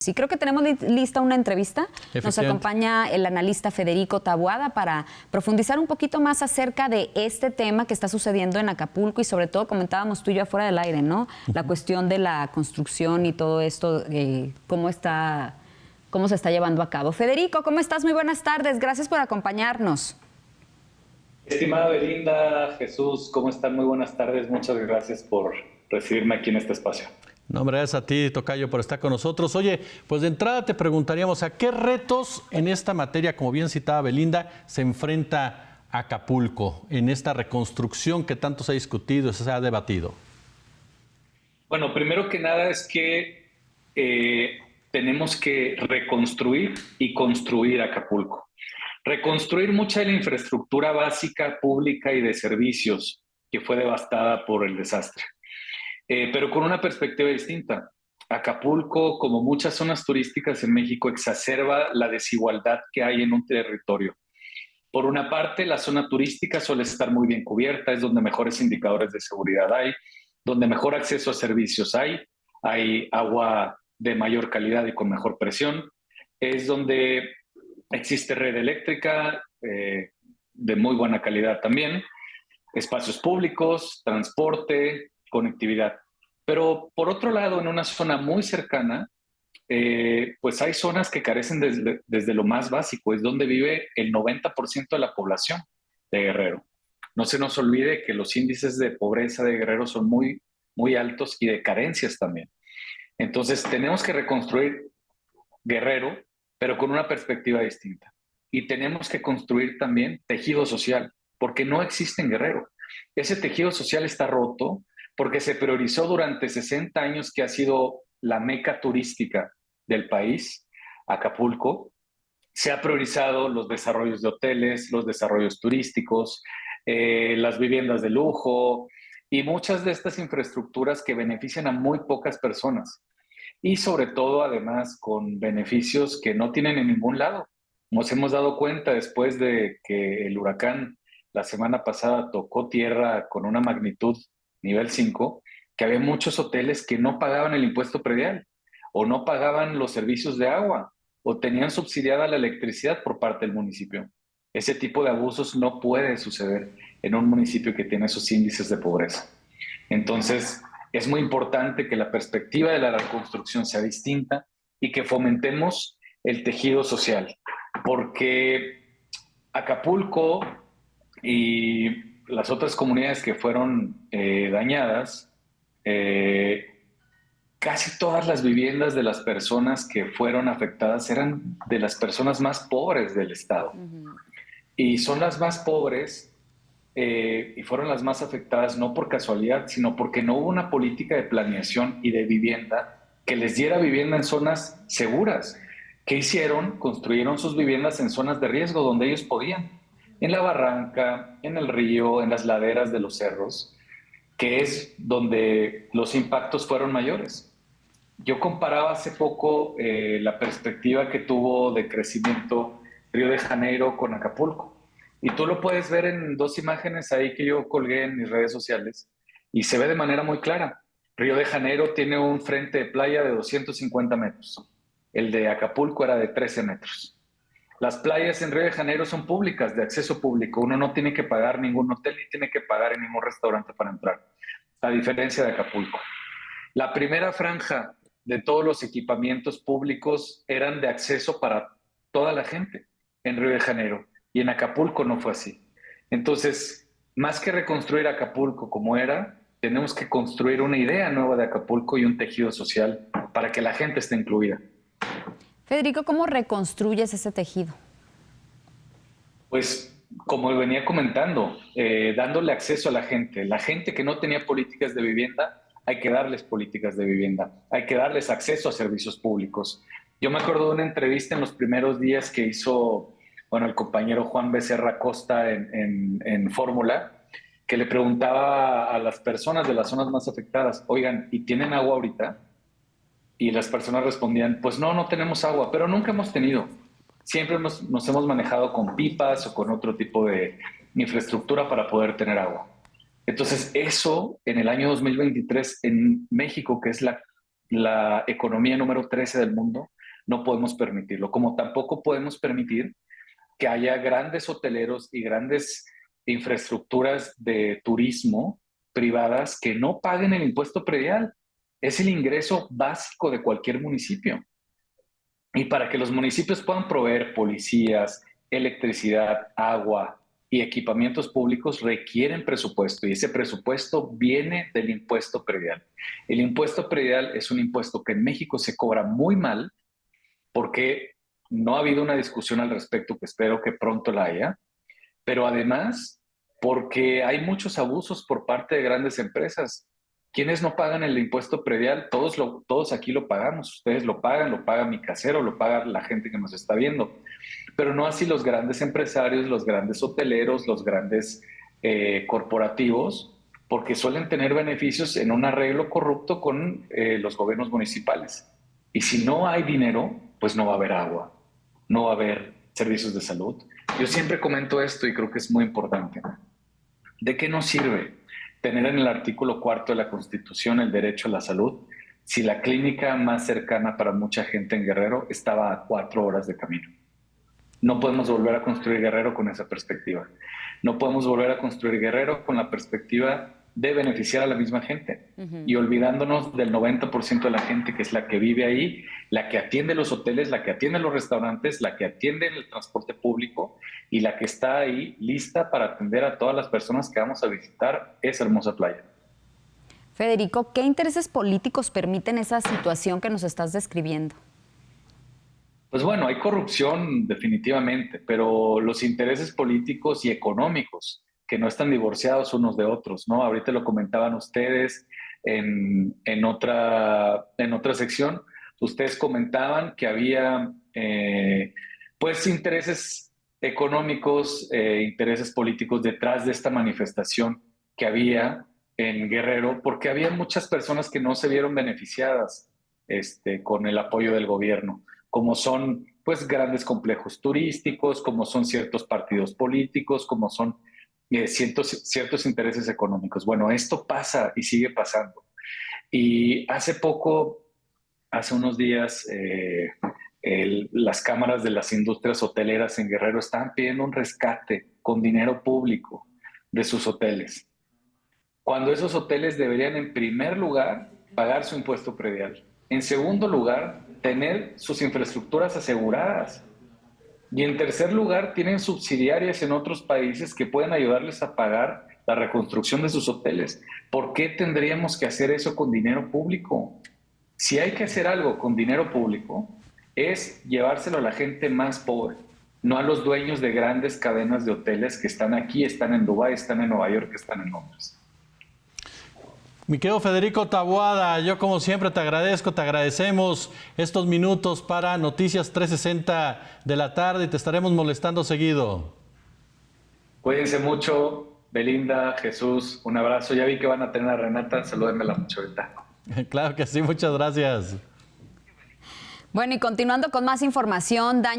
Sí, creo que tenemos lista una entrevista. Nos acompaña el analista Federico Taboada para profundizar un poquito más acerca de este tema que está sucediendo en Acapulco y sobre todo comentábamos tú y yo afuera del aire, ¿no? La cuestión de la construcción y todo esto, cómo se está llevando a cabo. Federico, ¿cómo estás? Muy buenas tardes. Gracias por acompañarnos. Estimada Belinda, Jesús, ¿cómo están? Muy buenas tardes. Muchas gracias por recibirme aquí en este espacio. No, gracias a ti, Tocayo, por estar con nosotros. Oye, pues de entrada te preguntaríamos, ¿a qué retos en esta materia, como bien citaba Belinda, se enfrenta Acapulco en esta reconstrucción que tanto se ha discutido, se ha debatido? Bueno, primero que nada es que tenemos que reconstruir y construir Acapulco. Reconstruir mucha de la infraestructura básica, pública y de servicios que fue devastada por el desastre. Pero con una perspectiva distinta. Acapulco, como muchas zonas turísticas en México, exacerba la desigualdad que hay en un territorio. Por una parte, la zona turística suele estar muy bien cubierta, es donde mejores indicadores de seguridad hay, donde mejor acceso a servicios hay agua de mayor calidad y con mejor presión, es donde existe red eléctrica de muy buena calidad también, espacios públicos, transporte, conectividad. Pero por otro lado, en una zona muy cercana, pues hay zonas que carecen desde lo más básico, es donde vive el 90% de la población de Guerrero. No se nos olvide que los índices de pobreza de Guerrero son muy, muy altos y de carencias también. Entonces tenemos que reconstruir Guerrero, pero con una perspectiva distinta. Y tenemos que construir también tejido social, porque no existe en Guerrero. Ese tejido social está roto porque se priorizó durante 60 años que ha sido la meca turística del país, Acapulco. Se ha priorizado los desarrollos de hoteles, los desarrollos turísticos, las viviendas de lujo y muchas de estas infraestructuras que benefician a muy pocas personas y sobre todo además con beneficios que no tienen en ningún lado. Nos hemos dado cuenta después de que el huracán la semana pasada tocó tierra con una magnitud nivel 5, que había muchos hoteles que no pagaban el impuesto predial o no pagaban los servicios de agua o tenían subsidiada la electricidad por parte del municipio. Ese tipo de abusos no puede suceder en un municipio que tiene esos índices de pobreza. Entonces, es muy importante que la perspectiva de la reconstrucción sea distinta y que fomentemos el tejido social, porque Acapulco y las otras comunidades que fueron dañadas, casi todas las viviendas de las personas que fueron afectadas eran de las personas más pobres del estado. Y son las más pobres y fueron las más afectadas no por casualidad, sino porque no hubo una política de planeación y de vivienda que les diera vivienda en zonas seguras. ¿Qué hicieron? Construyeron sus viviendas en zonas de riesgo donde ellos podían, en la barranca, en el río, en las laderas de los cerros, que es donde los impactos fueron mayores. Yo comparaba hace poco la perspectiva que tuvo de crecimiento Río de Janeiro con Acapulco. Y tú lo puedes ver en dos imágenes ahí que yo colgué en mis redes sociales y se ve de manera muy clara. Río de Janeiro tiene un frente de playa de 250 metros. El de Acapulco era de 13 metros. Las playas en Río de Janeiro son públicas, de acceso público. Uno no tiene que pagar ningún hotel ni tiene que pagar en ningún restaurante para entrar, a diferencia de Acapulco. La primera franja de todos los equipamientos públicos eran de acceso para toda la gente en Río de Janeiro y en Acapulco no fue así. Entonces, más que reconstruir Acapulco como era, tenemos que construir una idea nueva de Acapulco y un tejido social para que la gente esté incluida. Federico, ¿cómo reconstruyes ese tejido? Pues como venía comentando, dándole acceso a la gente que no tenía políticas de vivienda, hay que darles políticas de vivienda, hay que darles acceso a servicios públicos. Yo me acuerdo de una entrevista en los primeros días que hizo, bueno, el compañero Juan Becerra Costa en Fórmula, que le preguntaba a las personas de las zonas más afectadas, oigan, ¿y tienen agua ahorita? Y las personas respondían, pues no tenemos agua, pero nunca hemos tenido. Siempre nos hemos manejado con pipas o con otro tipo de infraestructura para poder tener agua. Entonces, eso en el año 2023 en México, que es la la economía número 13 del mundo, no podemos permitirlo. Como tampoco podemos permitir que haya grandes hoteleros y grandes infraestructuras de turismo privadas que no paguen el impuesto predial. Es el ingreso básico de cualquier municipio. Y para que los municipios puedan proveer policías, electricidad, agua y equipamientos públicos, requieren presupuesto, y ese presupuesto viene del impuesto predial. El impuesto predial es un impuesto que en México se cobra muy mal porque no ha habido una discusión al respecto, que espero que pronto la haya, pero además porque hay muchos abusos por parte de grandes empresas. ¿Quiénes no pagan el impuesto predial? Todos aquí lo pagamos. Ustedes lo paga mi casero, lo paga la gente que nos está viendo. Pero no así los grandes empresarios, los grandes hoteleros, los grandes corporativos, porque suelen tener beneficios en un arreglo corrupto con los gobiernos municipales. Y si no hay dinero, pues no va a haber agua, no va a haber servicios de salud. Yo siempre comento esto y creo que es muy importante. ¿De qué nos sirve tener en el artículo 4 de la Constitución el derecho a la salud si la clínica más cercana para mucha gente en Guerrero estaba a 4 horas de camino? No podemos volver a construir Guerrero con esa perspectiva. No podemos volver a construir Guerrero con la perspectiva de beneficiar a la misma gente y olvidándonos del 90% de la gente que es la que vive ahí, la que atiende los hoteles, la que atiende los restaurantes, la que atiende el transporte público y la que está ahí lista para atender a todas las personas que vamos a visitar esa hermosa playa. Federico, ¿qué intereses políticos permiten esa situación que nos estás describiendo? Pues bueno, hay corrupción definitivamente, pero los intereses políticos y económicos que no están divorciados unos de otros, ¿no? Ahorita lo comentaban ustedes en otra sección. Ustedes comentaban que había pues intereses económicos, intereses políticos detrás de esta manifestación que había en Guerrero, porque había muchas personas que no se vieron beneficiadas con el apoyo del gobierno, como son pues grandes complejos turísticos, como son ciertos partidos políticos, como son ciertos intereses económicos. Bueno, esto pasa y sigue pasando. Y hace unos días, las cámaras de las industrias hoteleras en Guerrero estaban pidiendo un rescate con dinero público de sus hoteles, cuando esos hoteles deberían en primer lugar pagar su impuesto predial, en segundo lugar tener sus infraestructuras aseguradas, y en tercer lugar, tienen subsidiarias en otros países que pueden ayudarles a pagar la reconstrucción de sus hoteles. ¿Por qué tendríamos que hacer eso con dinero público? Si hay que hacer algo con dinero público, es llevárselo a la gente más pobre, no a los dueños de grandes cadenas de hoteles que están aquí, están en Dubái, están en Nueva York, están en Londres. Mi querido Federico Taboada, yo como siempre te agradecemos estos minutos para Noticias 360 de la tarde y te estaremos molestando seguido. Cuídense mucho, Belinda, Jesús, un abrazo. Ya vi que van a tener a Renata, salúdenmela mucho ahorita. Claro que sí, muchas gracias. Bueno, y continuando con más información,